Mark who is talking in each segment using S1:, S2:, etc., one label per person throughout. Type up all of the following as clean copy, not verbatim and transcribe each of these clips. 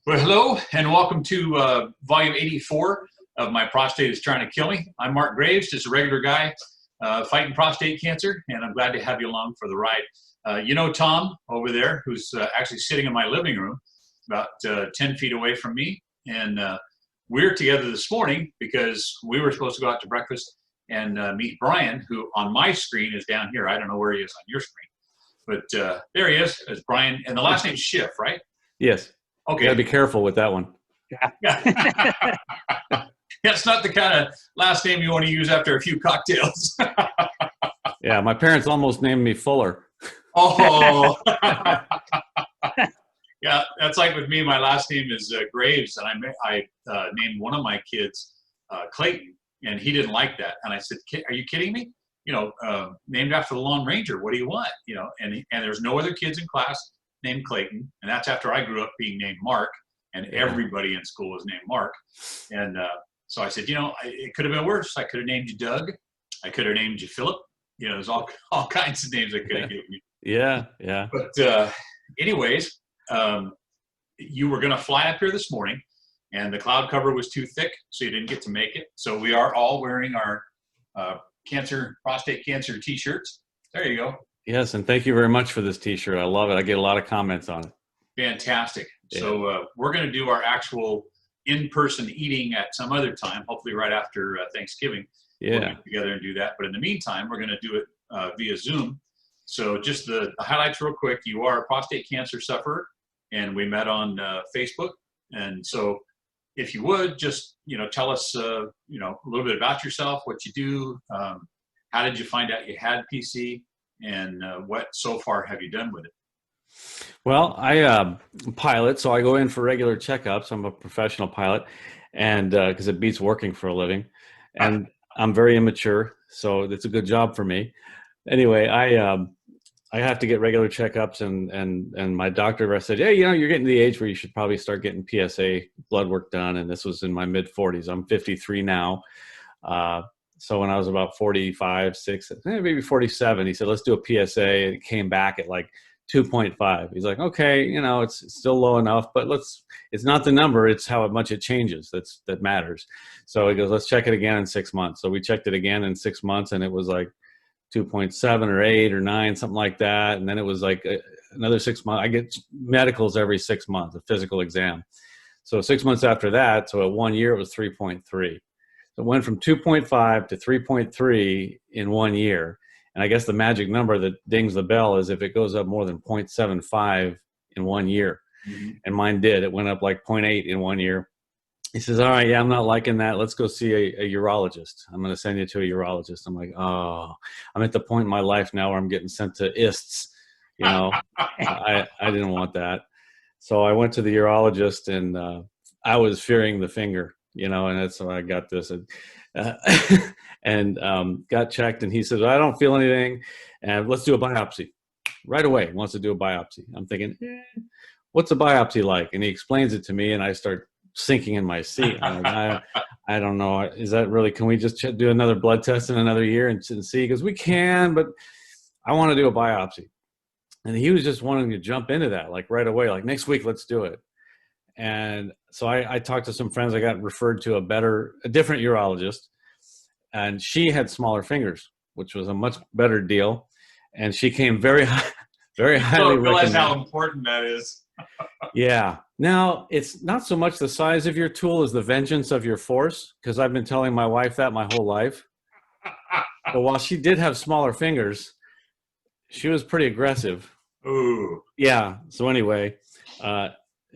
S1: Well, hello and welcome to volume 84 of My Prostate is Trying to Kill Me. I'm Mark Graves, just a regular guy fighting prostate cancer, and I'm glad to have you along for the ride. You know Tom over there, who's actually sitting in my living room about 10 feet away from me, and we're together this morning because we were supposed to go out to breakfast and meet Brian, who on my screen is down here. I don't know where he is on your screen, but there he is. It's Brian, and the last name's Schiff, right?
S2: Yes.
S1: Okay.
S2: You got to be careful with that one.
S1: Yeah. That's not the kind of last name you want to use after a few cocktails.
S2: Yeah, my parents almost named me Fuller.
S1: Oh. Yeah, that's like with me. My last name is Graves, and I named one of my kids Clayton, and he didn't like that. And I said, "Are you kidding me? You know, named after the Lone Ranger. What do you want? You know?" And there's no other kids in class named Clayton, and that's after I grew up being named Mark, and everybody in school was named Mark. And so I said, you know, it could have been worse. I could have named you Doug. I could have named you Philip. You know, there's all kinds of names I could have given you.
S2: Yeah.
S1: But anyways, you were going to fly up here this morning, and the cloud cover was too thick, so you didn't get to make it. So we are all wearing our prostate cancer T-shirts. There you go.
S2: Yes, and thank you very much for this T-shirt. I love it. I get a lot of comments on it.
S1: Fantastic.
S2: Yeah.
S1: So we're going to do our actual in-person eating at some other time, hopefully right after Thanksgiving.
S2: Yeah.
S1: We'll get together and do that. But in the meantime, we're going to do it via Zoom. So just the highlights real quick. You are a prostate cancer sufferer, and we met on Facebook. And so if you would, just, you know, tell us, you know, a little bit about yourself, what you do, how did you find out you had PC, and what so far have you done with it?
S2: Well, I pilot, so I go in for regular checkups. I'm a professional pilot, and because it beats working for a living, and I'm very immature, so it's a good job for me. Anyway, I have to get regular checkups, and my doctor said, hey, you know, you're getting to the age where you should probably start getting PSA blood work done, and this was in my mid-40s. I'm 53 now. So when I was about 45, 6, maybe 47, he said, let's do a PSA. And it came back at like 2.5. He's like, okay, you know, it's still low enough, but it's not the number, it's how much it changes that matters. So he goes, let's check it again in 6 months. So we checked it again in 6 months, and it was like 2.7 or 8 or 9, something like that. And then it was like another 6 months. I get medicals every 6 months, a physical exam. So 6 months after that, so at 1 year, it was 3.3. So it went from 2.5 to 3.3 in 1 year. And I guess the magic number that dings the bell is if it goes up more than 0.75 in 1 year. Mm-hmm. And mine did. It went up like 0.8 in 1 year. He says, all right, yeah, I'm not liking that. Let's go see a urologist. I'm going to send you to a urologist. I'm like, oh, I'm at the point in my life now where I'm getting sent to ISTs. You know, I didn't want that. So I went to the urologist, and I was fearing the finger, you know, and that's why I got this. And got checked, and he says, I don't feel anything, and let's do a biopsy. Right away, he wants to do a biopsy. I'm thinking, what's a biopsy like? And he explains it to me, and I start sinking in my seat. I'm like, I don't know. Is that really, can we just do another blood test in another year and see? He goes, we can, but I want to do a biopsy. And he was just wanting to jump into that, like right away, like next week, let's do it. And so I talked to some friends. I got referred to a different urologist, and she had smaller fingers, which was a much better deal. And she came very highly recommended.
S1: Realize how important that is.
S2: Yeah. Now, it's not so much the size of your tool as the vengeance of your force, because I've been telling my wife that my whole life. But while she did have smaller fingers, she was pretty aggressive.
S1: Ooh.
S2: Yeah. So anyway,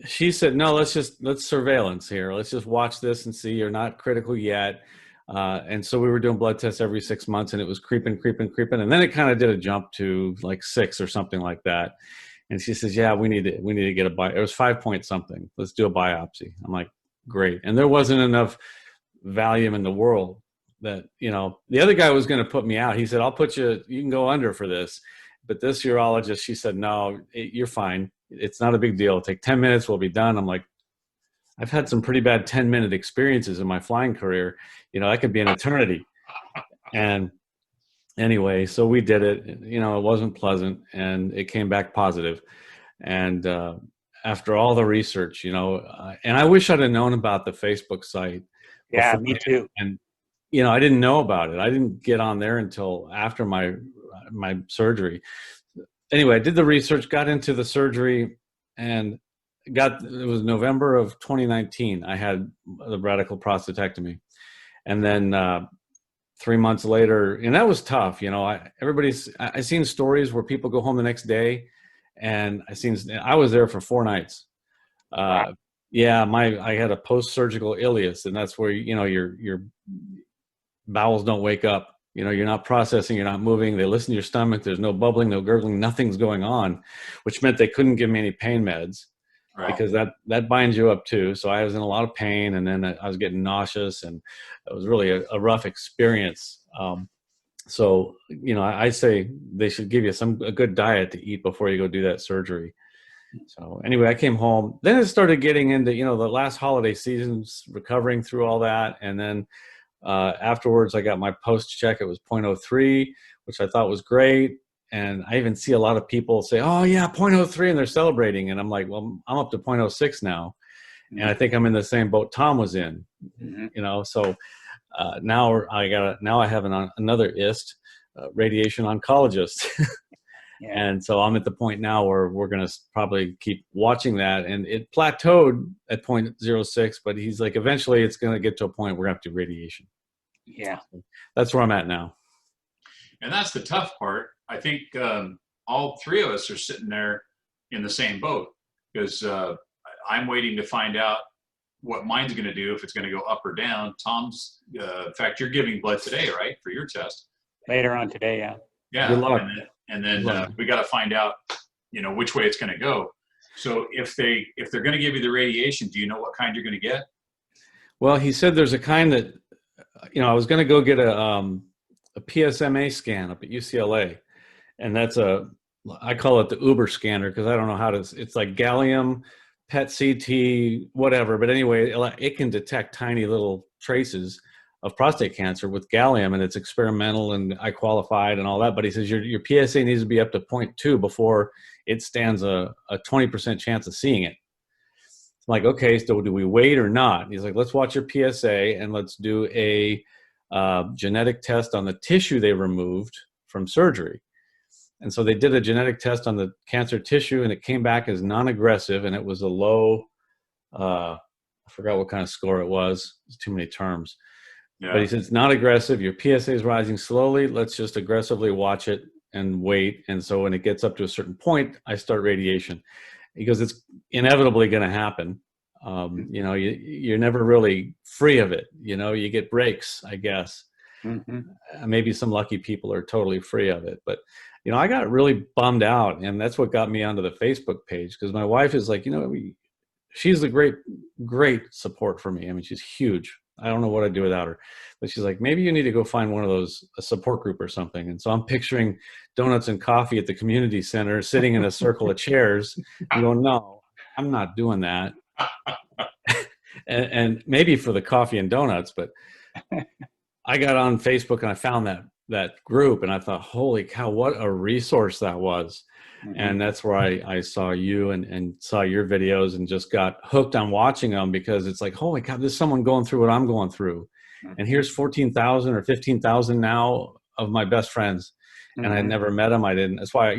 S2: she said, no, let's surveillance here. Let's just watch this and see you're not critical yet. And so we were doing blood tests every 6 months, and it was creeping. And then it kind of did a jump to like 6 or something like that. And she says, yeah, we need to get a biopsy. It was 5 point something. Let's do a biopsy. I'm like, great. And there wasn't enough Valium in the world that, you know, the other guy was going to put me out. He said, you can go under for this. But this urologist, she said, no, you're fine. It's not a big deal. It'll take 10 minutes. We'll be done. I'm like, I've had some pretty bad 10-minute experiences in my flying career. You know, that could be an eternity. And anyway, so we did it. You know, it wasn't pleasant, and it came back positive. And after all the research, and I wish I'd have known about the Facebook site
S3: Yeah,
S2: before.
S3: me too.
S2: And, I didn't know about it. I didn't get on there until after my surgery. Anyway, I did the research, got into the surgery, and it was November of 2019. I had the radical prostatectomy. And then 3 months later, and that was tough. I seen stories where people go home the next day, and I was there for 4 nights.
S3: Wow.
S2: Yeah, I had a post-surgical ileus, and that's where, your bowels don't wake up. You're not processing, you're not moving. They listen to your stomach. There's no bubbling, no gurgling, nothing's going on, which meant they couldn't give me any pain meds.
S1: Right.
S2: Because that binds you up too. So I was in a lot of pain, and then I was getting nauseous, and it was really a rough experience. So I say they should give you a good diet to eat before you go do that surgery. So anyway, I came home. Then it started getting into the last holiday seasons, recovering through all that, and then afterwards I got my post check. It was 0.03, which I thought was great. And I even see a lot of people say, "Oh yeah, 0.03," and they're celebrating. And I'm like, "Well, I'm up to 0.06 now," and I think I'm in the same boat Tom was in. So now I have another IST, radiation oncologist,
S3: Yeah.
S2: and so I'm at the point now where we're going to probably keep watching that. And it plateaued at 0.06, but he's like, eventually it's going to get to a point where we're going to have to do radiation.
S3: Yeah.
S2: So that's where I'm at now.
S1: And that's the tough part. I think all three of us are sitting there in the same boat, because I'm waiting to find out what mine's going to do, if it's going to go up or down. Tom's, in fact, you're giving blood today, right, for your test?
S3: Later on today, yeah.
S1: Yeah.
S2: Good luck.
S1: And then we got to find out, which way it's going to go. So if they're going to give you the radiation, do you know what kind you're going to get?
S2: Well, he said there's a kind that, I was going to go get a PSMA scan up at UCLA, and I call it the Uber scanner, because I don't know it's like gallium, PET CT, whatever. But anyway, it can detect tiny little traces of prostate cancer with gallium, and it's experimental, and I qualified and all that. But he says your PSA needs to be up to 0.2 before it stands a 20% chance of seeing it. I'm like, okay, so do we wait or not? He's like, let's watch your PSA and let's do a genetic test on the tissue they removed from surgery. And so they did a genetic test on the cancer tissue, and it came back as non-aggressive, and it was a low, I forgot what kind of score it was. It's too many terms. Yeah. But he said, it's not aggressive. Your PSA is rising slowly. Let's just aggressively watch it and wait. And so when it gets up to a certain point, I start radiation. He goes, it's inevitably going to happen. You're never really free of it. You get breaks, I guess. Mm-hmm. Maybe some lucky people are totally free of it. But, I got really bummed out, and that's what got me onto the Facebook page, because my wife is like, she's a great, great support for me. I mean, she's huge. I don't know what I'd do without her. But she's like, maybe you need to go find one of those, a support group or something. And so I'm picturing donuts and coffee at the community center, sitting in a circle of chairs, and going, no, I'm not doing that. and maybe for the coffee and donuts, but I got on Facebook and I found that group, and I thought, holy cow, what a resource that was. Mm-hmm. And that's where I saw you and saw your videos and just got hooked on watching them, because it's like, holy cow, there's someone going through what I'm going through. Mm-hmm. And here's 14,000 or 15,000 now of my best friends. Mm-hmm. And I never met them. I didn't. That's why,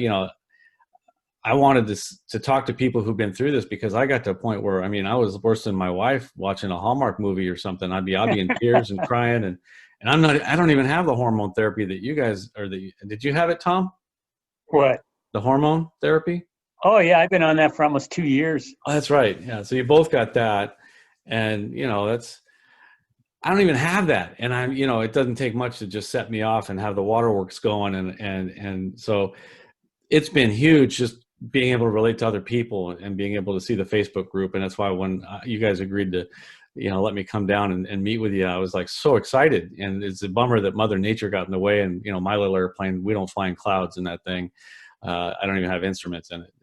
S2: I wanted to talk to people who've been through this, because I got to a point where, I was worse than my wife watching a Hallmark movie or something. I'd be in tears and crying, and I don't even have the hormone therapy that you guys did you have it, Tom?
S3: What?
S2: The hormone therapy?
S3: Oh yeah, I've been on that for almost 2 years.
S2: Oh, that's right. Yeah. So you both got that, and I don't even have that. And it doesn't take much to just set me off and have the waterworks going. And so it's been huge, just being able to relate to other people and being able to see the Facebook group. And that's why when you guys agreed to, let me come down and meet with you, I was like so excited. And it's a bummer that Mother Nature got in the way. And, my little airplane, we don't fly in clouds in that thing. I don't even have instruments in it.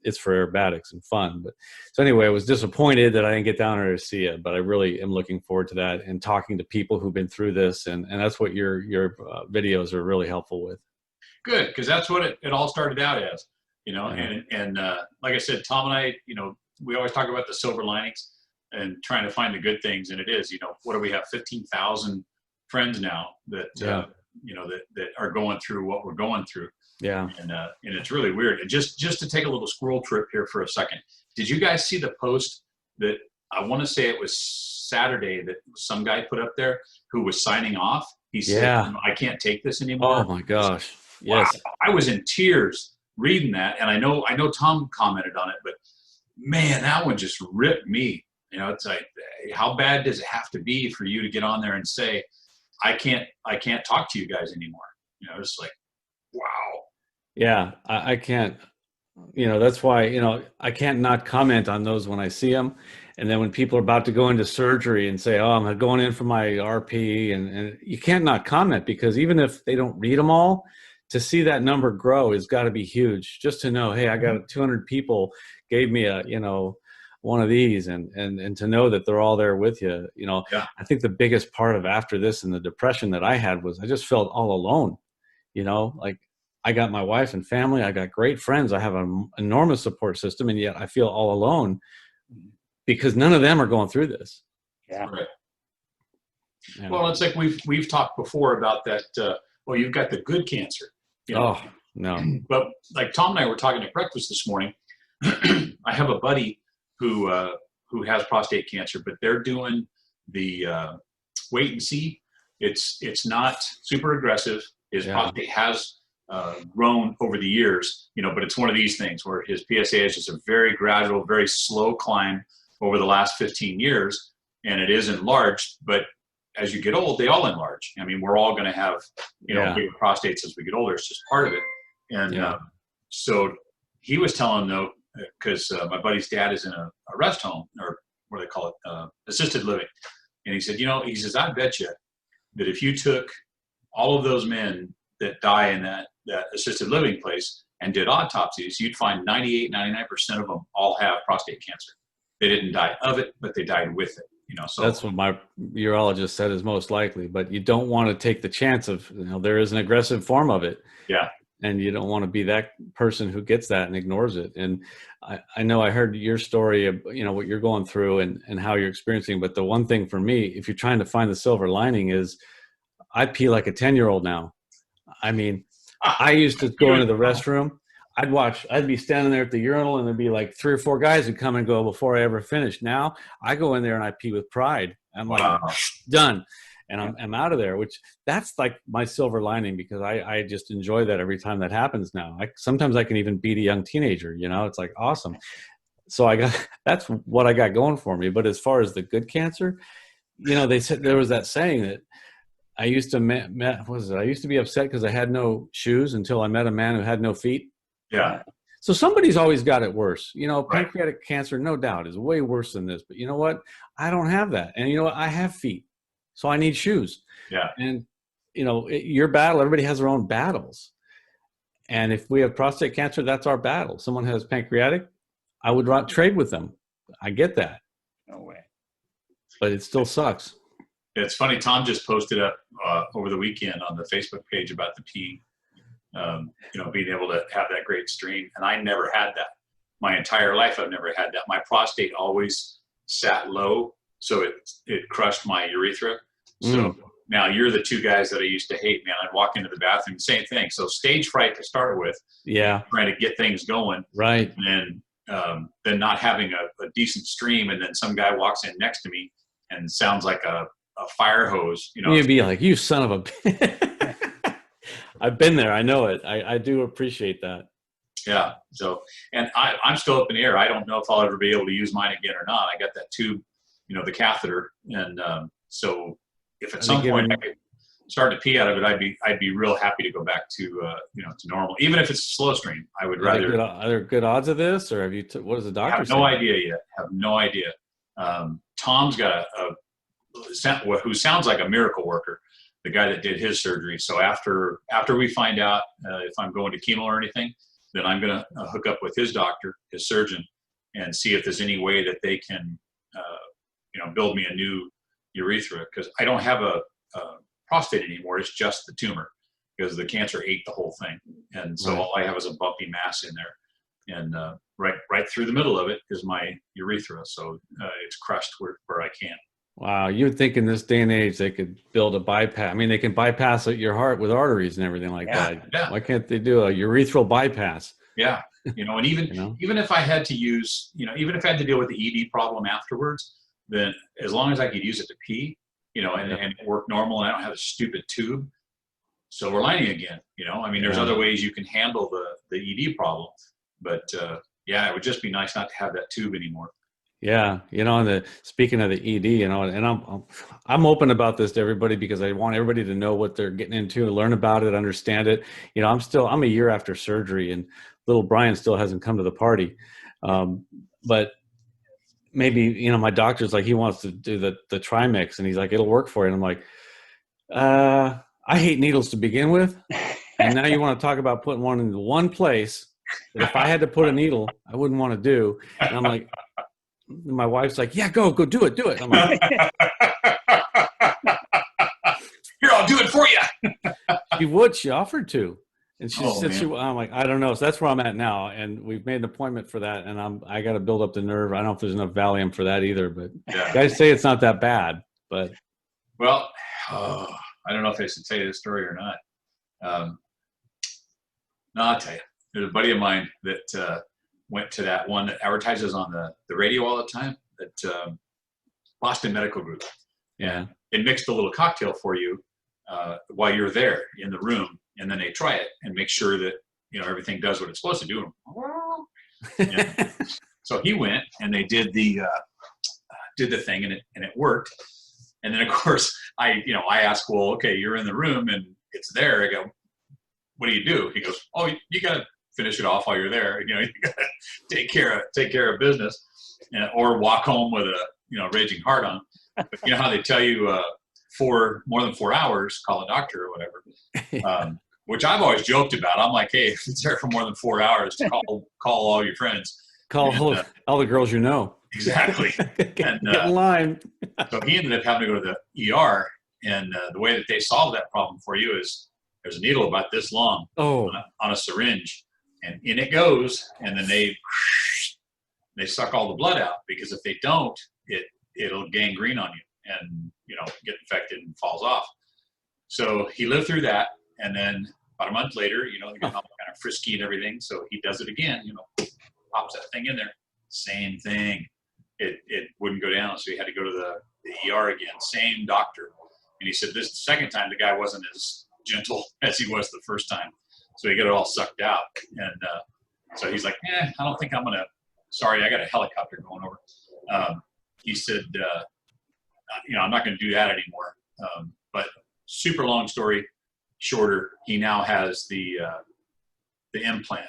S2: It's for aerobatics and fun. But so anyway, I was disappointed that I didn't get down there to see it, but I really am looking forward to that and talking to people who've been through this. And that's what your videos are really helpful with.
S1: Good, because that's what it all started out as. you know,
S2: Yeah.
S1: and like I said, Tom and I, you know, we always talk about the silver linings and trying to find the good things. And it is, you know, what do we have? 15,000 friends now that,
S2: Yeah.
S1: you know, that are going through what we're going through.
S2: Yeah.
S1: And it's really weird. And just to take a little squirrel trip here for a second, did you guys see the post that I want to say it was Saturday that some guy put up there who was signing off? He said,
S2: Yeah.
S1: "You know, I can't take this anymore."
S2: Oh my gosh.
S1: Wow.
S2: Yes.
S1: I was in tears reading that. And I know Tom commented on it, but man, that one just ripped me. You know, it's like, how bad does it have to be for you to get on there and say, I can't talk to you guys anymore? You know, it's like, wow.
S2: Yeah. I can't, you know, that's why, you know, I can't not comment on those when I see them. And then when people are about to go into surgery and say, oh, I'm going in for my RP, and you can't not comment, because even if they don't read them all, to see that number grow has got to be huge. Just to know, hey, I got 200 people gave me a, you know, one of these, and to know that they're all there with you. You know,
S1: Yeah.
S2: I think the biggest part of after this and the depression that I had was I just felt all alone. You know, like, I got my wife and family, I got great friends, I have an enormous support system, and yet I feel all alone because none of them are going through this.
S3: Yeah.
S1: Right.
S2: Yeah.
S1: Well, it's like we've talked before about that. Well, you've got the good cancer, you know.
S2: Oh no.
S1: But like Tom and I were talking at breakfast this morning. I have a buddy who has prostate cancer, but they're doing the wait and see. It's not super aggressive. His prostate has grown over the years, you know, but it's one of these things where his PSA is just a very gradual, very slow climb over the last 15 years, and it is enlarged. But as you get old, they all enlarge. I mean, we're all going to have, you know, bigger prostates as we get older. It's just part of it. And so he was telling, though, because my buddy's dad is in a rest home, or what do they call it, assisted living. And he said, you know, he says, I bet you that if you took all of those men that die in that assisted living place and did autopsies, you'd find 98, 99% of them all have prostate cancer. They didn't die of it, but they died with it. You know, so
S2: that's what my urologist said is most likely. But you don't want to take the chance of, you know, there is an aggressive form of it.
S1: Yeah.
S2: And you don't want to be that person who gets that and ignores it. And I know I heard your story of, you know, what you're going through and how you're experiencing. But the one thing for me, if you're trying to find the silver lining, is I pee like a 10-year-old now. I mean, I used to go into the restroom. I'd be standing there at the urinal, and there'd be like 3 or 4 guys who come and go before I ever finished. Now I go in there and I pee with pride. I'm like, done. And I'm out of there, which that's like my silver lining, because I just enjoy that every time that happens now. Sometimes I can even beat a young teenager, you know, it's like awesome. So that's what I got going for me. But as far as the good cancer, you know, they said there was that saying that I used to I used to be upset because I had no shoes until I met a man who had no feet.
S1: Yeah.
S2: So somebody's always got it worse. You know, pancreatic cancer, no doubt, is way worse than this. But you know what? I don't have that. And you know what? I have feet. So I need shoes.
S1: Yeah.
S2: And, you know, your battle, everybody has their own battles. And if we have prostate cancer, that's our battle. Someone has pancreatic, I would trade with them. I get that.
S3: No way.
S2: But it still sucks.
S1: It's funny. Tom just posted up over the weekend on the Facebook page about the pee, you know, being able to have that great stream. And I never had that. My entire life, I've never had that. My prostate always sat low, so it crushed my urethra. So now you're the 2 guys that I used to hate, man. I'd walk into the bathroom, same thing. So stage fright to start with.
S2: Yeah.
S1: Trying to get things going.
S2: Right.
S1: And then not having a decent stream. And then some guy walks in next to me and sounds like a fire hose, you know.
S2: You'd be like, you son of a I've been there. I know it. I do appreciate that.
S1: Yeah. So, and I'm still up in the air. I don't know if I'll ever be able to use mine again or not. I got that tube, you know, the catheter. And so if at some point I could start to pee out of it, I'd be real happy to go back to, you know, to normal. Even if it's a slow stream, I would rather.
S2: Are there good odds of this, or have you, what does the doctor say?
S1: I have no idea yet. Have no idea. Tom's got who sounds like a miracle worker, the guy that did his surgery. So after we find out if I'm going to chemo or anything, then I'm going to hook up with his doctor, his surgeon, and see if there's any way that they can, you know, build me a new urethra, because I don't have a prostate anymore. It's just the tumor, because the cancer ate the whole thing. And so all I have is a bumpy mass in there. and right through the middle of it is my urethra. So it's crushed where I can.
S2: Wow, you would think in this day and age they could build a bypass. I mean, they can bypass your heart with arteries and everything like that.
S1: Yeah.
S2: Why can't they do a urethral bypass?
S1: Yeah, and even even if I had to use, even if I had to deal with the ED problem afterwards, then as long as I could use it to pee, and it work normal, and I don't have a stupid tube, silver lining again. I mean, there's other ways you can handle the ED problem, but it would just be nice not to have that tube anymore.
S2: Yeah, speaking of the ED, and I'm open about this to everybody because I want everybody to know what they're getting into, learn about it, understand it. I'm a year after surgery, and little Brian still hasn't come to the party. But maybe my doctor's like, he wants to do the Trimix, and he's like, it'll work for you. And I'm like, I hate needles to begin with, and now you want to talk about putting one in one place that if I had to put a needle, I wouldn't want to do. And I'm like. My wife's like, yeah, go do it. I'm like,
S1: here, I'll do it for you.
S2: She offered to. And I'm like, I don't know. So that's where I'm at now. And we've made an appointment for that. And I got to build up the nerve. I don't know if there's enough Valium for that either, but guys say it's not that bad, but.
S1: Well, I don't know if I should tell you this story or not. No, I'll tell you. There's a buddy of mine that, went to that one that advertises on the radio all the time, that Boston Medical Group.
S2: Yeah.
S1: It mixed a little cocktail for you while you're there in the room, and then they try it and make sure that everything does what it's supposed to do. And so he went and they did the thing, and it worked. And then of course I asked, well, okay, you're in the room and it's there. I go, what do? He goes, oh, you got to finish it off while you're there. You gotta take care of business, or walk home with a raging heart on. But you know how they tell you for more than 4 hours, call a doctor or whatever. Which I've always joked about. I'm like, hey, if it's there for more than 4 hours, call all your friends.
S2: Call all the girls you know.
S1: Exactly.
S2: Get in line.
S1: So he ended up having to go to the ER, and the way that they solve that problem for you is there's a needle about this long on a syringe. And in it goes, and then they suck all the blood out, because if they don't, it'll gangrene on you and get infected and falls off. So he lived through that, and then about a month later, they get all kind of frisky and everything. So he does it again. Pops that thing in there. Same thing. It wouldn't go down, so he had to go to the ER again. Same doctor, and he said this second time the guy wasn't as gentle as he was the first time. So he got it all sucked out. And so he's like, I don't think I'm going to, sorry, I got a helicopter going over. He said, I'm not going to do that anymore. But super long story shorter, he now has the implant.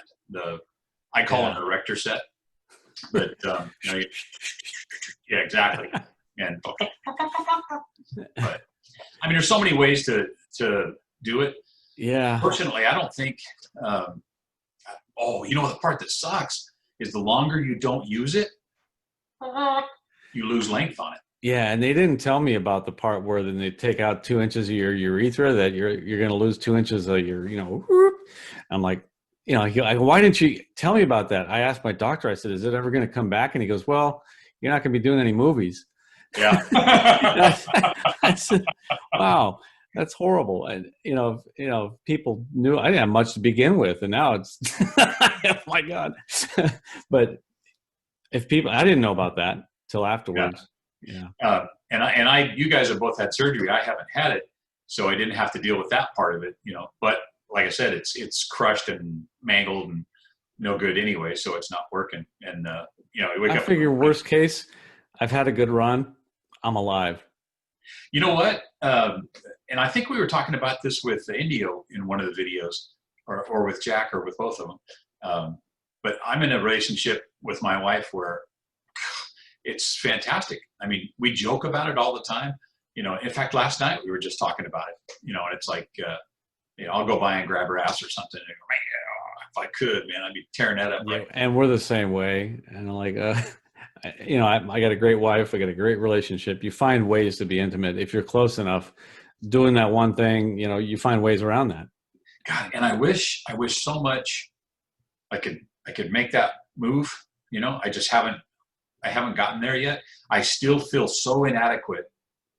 S1: I call it an erector set. But, yeah, exactly. And, but, I mean, there's so many ways to do it.
S2: Yeah.
S1: Fortunately, I don't think, the part that sucks is the longer you don't use it, you lose length on it.
S2: Yeah, and they didn't tell me about the part where then they take out 2 inches of your urethra, that you're going to lose 2 inches of your, I'm like, why didn't you tell me about that? I asked my doctor, I said, is it ever going to come back? And he goes, well, you're not going to be doing any movies.
S1: Yeah.
S2: I said, wow. That's horrible. And, people knew I didn't have much to begin with. And now it's, oh my God. But I didn't know about that till afterwards. Yeah.
S1: And you guys have both had surgery. I haven't had it, so I didn't have to deal with that part of it, but like I said, it's crushed and mangled and no good anyway. So it's not working. And,
S2: I figure worst case, I've had a good run. I'm alive.
S1: You know what? And I think we were talking about this with Indio in one of the videos, or with Jack, or with both of them. But I'm in a relationship with my wife where it's fantastic. I mean, we joke about it all the time. In fact, last night we were just talking about it, and it's like, I'll go by and grab her ass or something. And go, man, if I could, man, I'd be tearing that up.
S2: Yeah, right. And we're the same way. And I'm like, I got a great wife. I got a great relationship. You find ways to be intimate. If you're close enough, doing that one thing, you find ways around that.
S1: God, and I wish so much I could make that move. You know, I haven't gotten there yet. I still feel so inadequate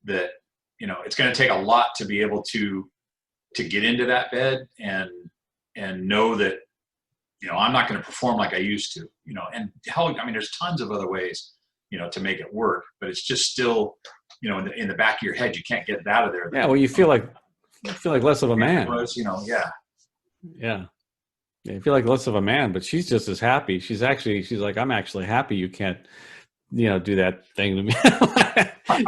S1: that, you know, it's going to take a lot to be able to get into that bed and know that, you know, I'm not going to perform like I used to, you know, and hell, I mean, there's tons of other ways, you know, to make it work, but it's just still, you know, in the back of your head, you can't get that out of there.
S2: Yeah. Well, you feel like less of a man.
S1: You know, yeah.
S2: Yeah. You feel like less of a man, but she's just as happy. She's like, I'm actually happy you can't, you know, do that thing to me.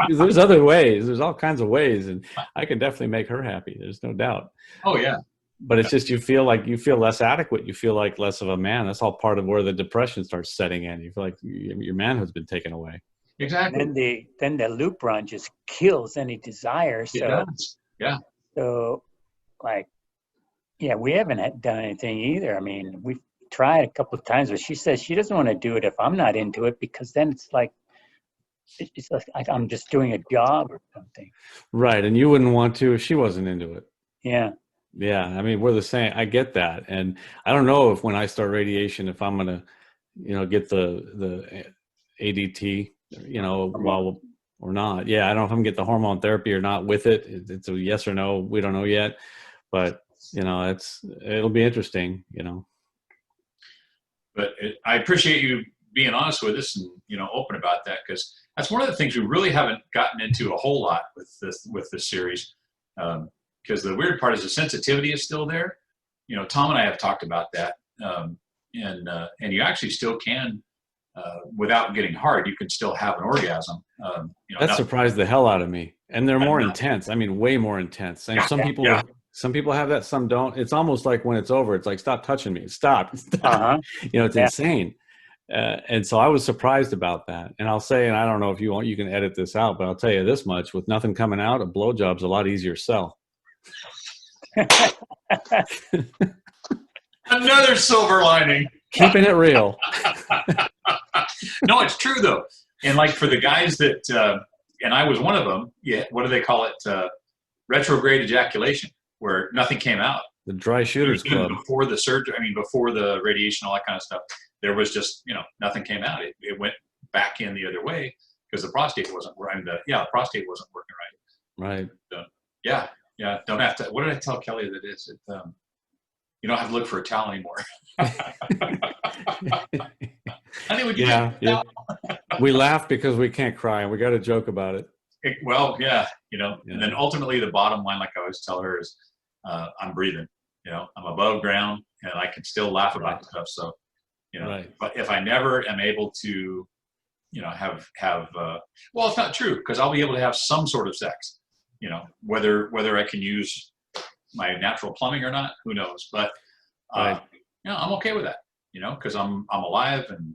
S2: There's other ways. There's all kinds of ways, and I can definitely make her happy. There's no doubt.
S1: Oh yeah.
S2: But it's just you feel less adequate. You feel like less of a man. That's all part of where the depression starts setting in. You feel like your manhood's been taken away.
S1: Exactly.
S3: And then the loop run just kills any desire. So,
S1: it does. Yeah.
S3: So, like, yeah, we haven't done anything either. I mean, we've tried a couple of times, but she says she doesn't want to do it if I'm not into it, because then it's like I'm just doing a job or something.
S2: Right, and you wouldn't want to if she wasn't into it.
S3: Yeah.
S2: Yeah, I mean, we're the same. I get that, and I don't know if when I start radiation, if I'm gonna, you know, get the ADT, you know, well or not. Yeah, I don't know if I'm gonna get the hormone therapy or not with it. It's a yes or no. We don't know yet, but you know, it'll be interesting, you know.
S1: But I appreciate you being honest with us and, you know, open about that, because that's one of the things we really haven't gotten into a whole lot with this series. Because the weird part is the sensitivity is still there. You know, Tom and I have talked about that, and you actually still can, without getting hard, you can still have an orgasm. You know,
S2: that surprised the hell out of me, and they're more intense. I mean, way more intense. And some people have that, some don't. It's almost like when it's over, it's like, stop touching me, stop. You know, it's insane. And so I was surprised about that. And I'll say, and I don't know if you want, you can edit this out, but I'll tell you this much: with nothing coming out, a blowjob's a lot easier to sell.
S1: Another silver lining.
S2: Keeping it real.
S1: No, it's true though. And like for the guys that, and I was one of them. Yeah, what do they call it? Retrograde ejaculation, where nothing came out.
S2: The dry shooters club.
S1: Before the surgery, I mean, before the radiation, all that kind of stuff, there was just, you know, nothing came out. It went back in the other way because the prostate wasn't working. The prostate wasn't working right.
S2: Right.
S1: So, yeah. Don't have to. What did I tell Kelly that is? You don't have to look for a towel anymore. Honey, would you like a towel?
S2: We laugh because we can't cry, and we got to joke about it.
S1: Well, yeah, you know, and then ultimately the bottom line, like I always tell her, is I'm breathing. You know, I'm above ground, and I can still laugh about stuff. So, you know, but if I never am able to, you know, have well, it's not true, because I'll be able to have some sort of sex. You know, whether I can use my natural plumbing or not, who knows? But you know, I'm okay with that. You know, because I'm alive, and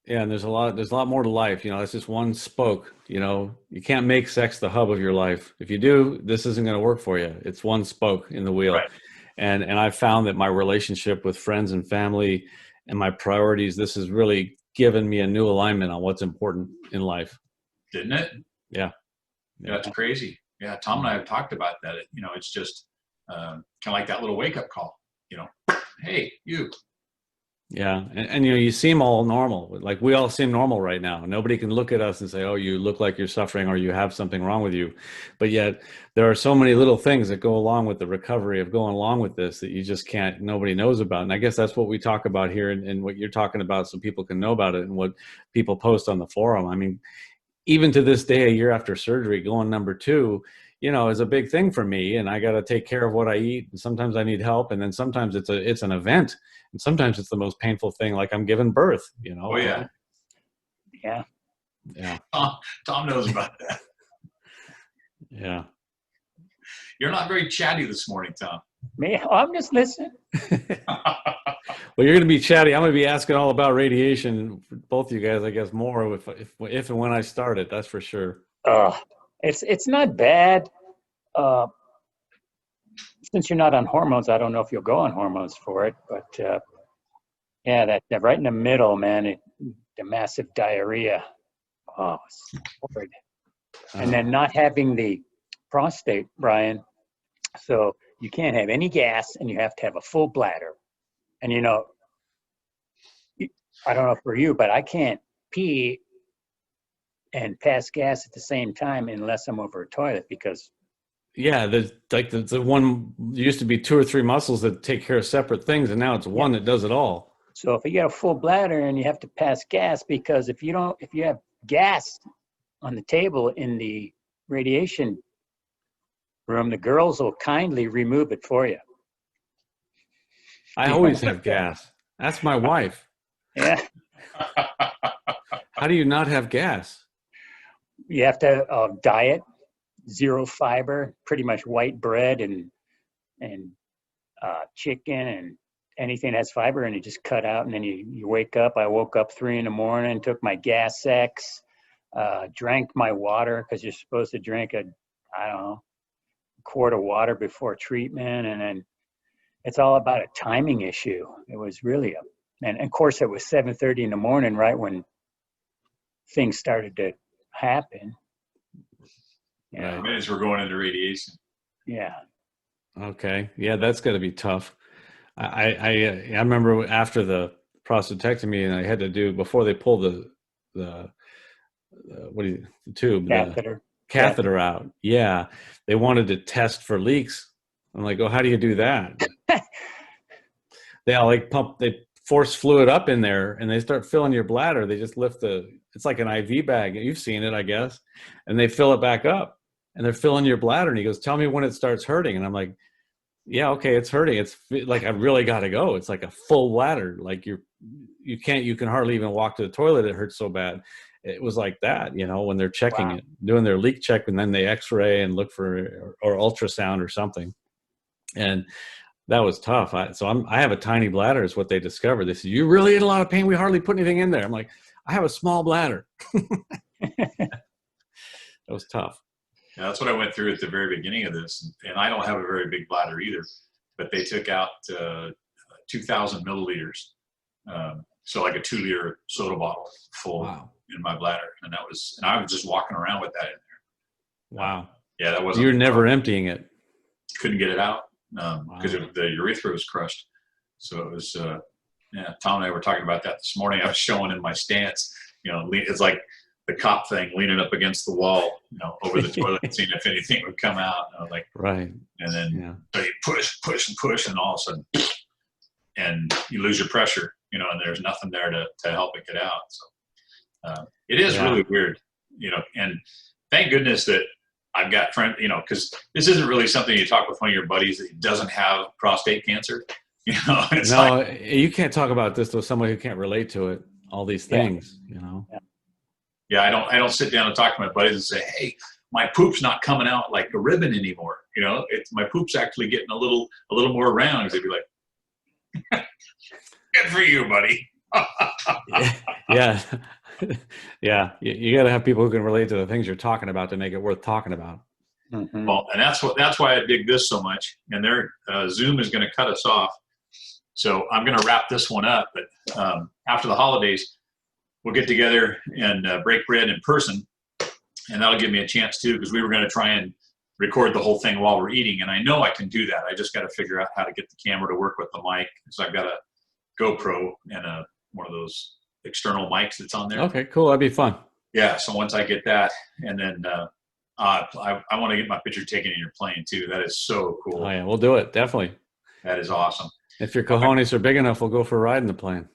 S2: and there's a lot more to life. You know, it's just one spoke. You know, you can't make sex the hub of your life. If you do, this isn't going to work for you. It's one spoke in the wheel.
S1: Right.
S2: And I've found that my relationship with friends and family and my priorities, this has really given me a new alignment on what's important in life.
S1: Didn't it?
S2: Yeah.
S1: That's crazy. Yeah, Tom and I have talked about that. You know, it's just kind of like that little wake-up call. You know, hey, you.
S2: Yeah, and you know, you seem all normal. Like we all seem normal right now. Nobody can look at us and say, "Oh, you look like you're suffering, or you have something wrong with you." But yet, there are so many little things that go along with the recovery of going along with this that you just can't. Nobody knows about, and I guess that's what we talk about here, and what you're talking about, so people can know about it, and what people post on the forum. I mean, even to this day, a year after surgery, going number 2, you know, is a big thing for me, and I got to take care of what I eat. And sometimes I need help, and then sometimes it's an event, and sometimes it's the most painful thing, like I'm giving birth. You know.
S1: Oh yeah.
S3: Yeah.
S1: Tom knows about that.
S2: Yeah.
S1: You're not very chatty this morning, Tom.
S3: Me? I'm just listening.
S2: Well, you're going to be chatty. I'm going to be asking all about radiation, for both of you guys, I guess, more if and when I start it. That's for sure.
S3: It's not bad. Since you're not on hormones, I don't know if you'll go on hormones for it, but yeah, that right in the middle, man, the massive diarrhea. Oh, it's horrid. And then not having the prostate, Brian. So you can't have any gas, and you have to have a full bladder. And you know, I don't know for you, but I can't pee and pass gas at the same time unless I'm over a toilet because
S2: Yeah, there's like the one there used to be 2 or 3 muscles that take care of separate things, and now it's one that does it all.
S3: so if you got a full bladder and you have to pass gas, because if you have gas on the table in the radiation room, the girls will kindly remove it for you.
S2: I always have gas. That's my wife.
S3: Yeah.
S2: How do you not have gas?
S3: You have to diet, 0 fiber, pretty much white bread and chicken and anything that has fiber, and you just cut out. And then you wake up. I woke up 3 a.m, took my Gas X, drank my water because you're supposed to drink a quart of water before treatment, and then it's all about a timing issue. It was really and of course it was 7:30 in the morning, right when things started to happen.
S2: Right.
S1: Minutes we're going into radiation.
S3: Yeah.
S2: Okay. Yeah, that's got to be tough. I remember after the prostatectomy, and I had to do before they pull the tube,
S3: Catheter.
S2: the catheter out. Yeah, they wanted to test for leaks. I'm like, oh, how do you do that? They all they force fluid up in there, and they start filling your bladder. They just lift it's like an IV bag. You've seen it, I guess, and they fill it back up, and they're filling your bladder. And he goes, tell me when it starts hurting. And I'm like, yeah, okay, it's hurting. It's like, I really got to go. It's like a full bladder. Like you can hardly even walk to the toilet. It hurts so bad. It was like that, when they're checking it, doing their leak check, and then they x-ray and look for, or ultrasound or something. And that was tough. I have a tiny bladder is what they discovered. They said, you really in a lot of pain. We hardly put anything in there. I'm like, I have a small bladder. That was tough.
S1: Yeah, that's what I went through at the very beginning of this. And I don't have a very big bladder either, but they took out 2,000 milliliters. So like a 2-liter soda bottle full in my bladder. And I was just walking around with that in there.
S2: Wow.
S1: Yeah, that wasn't.
S2: You're never emptying it.
S1: Couldn't get it out because the urethra was crushed. So it was, Tom and I were talking about that this morning. I was showing in my stance, it's like the cop thing, leaning up against the wall, over the toilet, seeing if anything would come out. I was like,
S2: right.
S1: And then so you push, and all of a sudden, and you lose your pressure, and there's nothing there to help it get out. So it is really weird, and thank goodness that I've got friends, because this isn't really something you talk with one of your buddies that doesn't have prostate cancer. It's
S2: you can't talk about this with someone who can't relate to it. All these things,
S1: Yeah, I don't sit down and talk to my buddies and say, hey, my poop's not coming out like a ribbon anymore. My poop's actually getting a little more round. Because they'd be like, good for you, buddy.
S2: Yeah. Yeah. You got to have people who can relate to the things you're talking about to make it worth talking about.
S3: Mm-hmm.
S1: Well, and that's why I dig this so much. And their Zoom is going to cut us off. So I'm going to wrap this one up. But after the holidays, we'll get together and break bread in person. And that'll give me a chance too, because we were going to try and record the whole thing while we're eating. And I know I can do that. I just got to figure out how to get the camera to work with the mic. So I've got a GoPro and one of those external mics that's on there.
S2: Okay, cool. That'd be fun.
S1: Yeah. So once I get that, and then I want to get my picture taken in your plane too. That is so cool.
S2: Oh yeah, we'll do it. Definitely.
S1: That is awesome.
S2: If your cojones are big enough, we'll go for a ride in the plane.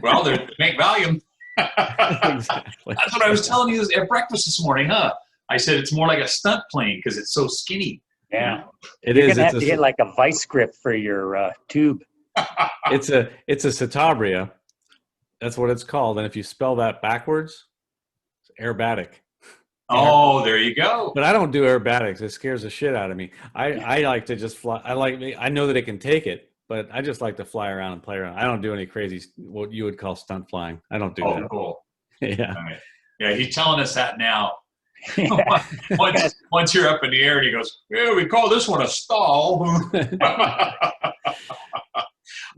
S1: Well, they make volume.
S2: Exactly.
S1: That's what I was telling you at breakfast this morning, huh? I said it's more like a stunt plane because it's so skinny.
S3: Yeah.
S2: It
S3: You're
S2: is.
S3: gonna have to get like a vice grip for your tube.
S2: It's a Citabria. That's what it's called. And if you spell that backwards, it's aerobatic.
S1: Oh, there you go.
S2: But I don't do aerobatics. It scares the shit out of me. I like to just fly. I know that it can take it, but I just like to fly around and play around. I don't do any crazy, what you would call stunt flying. I don't do that.
S1: Oh, cool.
S2: Yeah.
S1: Right. Yeah, he's telling us that now.
S3: Yeah.
S1: Once you're up in the air, and he goes, yeah, we call this one a stall.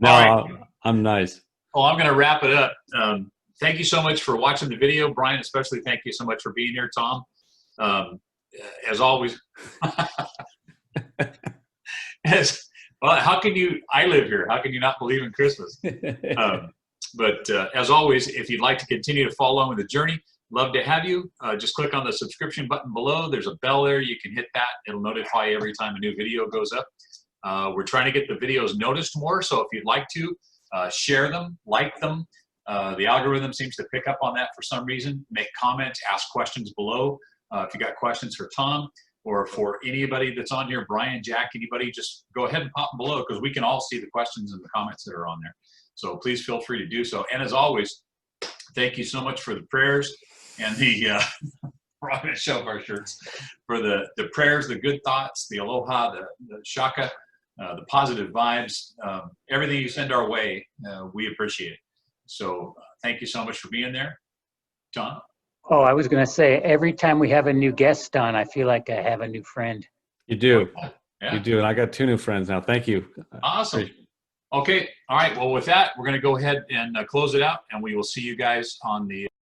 S2: No,
S1: All right.
S2: I'm nice.
S1: Well, I'm going to wrap it up. Thank you so much for watching the video. Brian, especially thank you so much for being here, Tom. As always, Well, how can you? I live here. How can you not believe in Christmas? But as always, if you'd like to continue to follow along with the journey, love to have you. Just click on the subscription button below. There's a bell there. You can hit that. It'll notify you every time a new video goes up. We're trying to get the videos noticed more. So if you'd like to, share them, like them. The algorithm seems to pick up on that for some reason. Make comments, ask questions below. If you got questions for Tom or for anybody that's on here, Brian, Jack, anybody, just go ahead and pop them below because we can all see the questions and the comments that are on there. So please feel free to do so. And as always, thank you so much for the prayers and the, we're all going to show our shirts, for the prayers, the good thoughts, the aloha, the shaka, the positive vibes, everything you send our way, we appreciate it. So thank you so much for being there. Tom?
S3: Oh, I was going to say, every time we have a new guest on, I feel like I have a new friend.
S2: You do.
S1: Yeah.
S2: You do. And I got 2 new friends now. Thank you.
S1: Awesome. Okay. All right. Well, with that, we're going to go ahead and close it out, and we will see you guys on the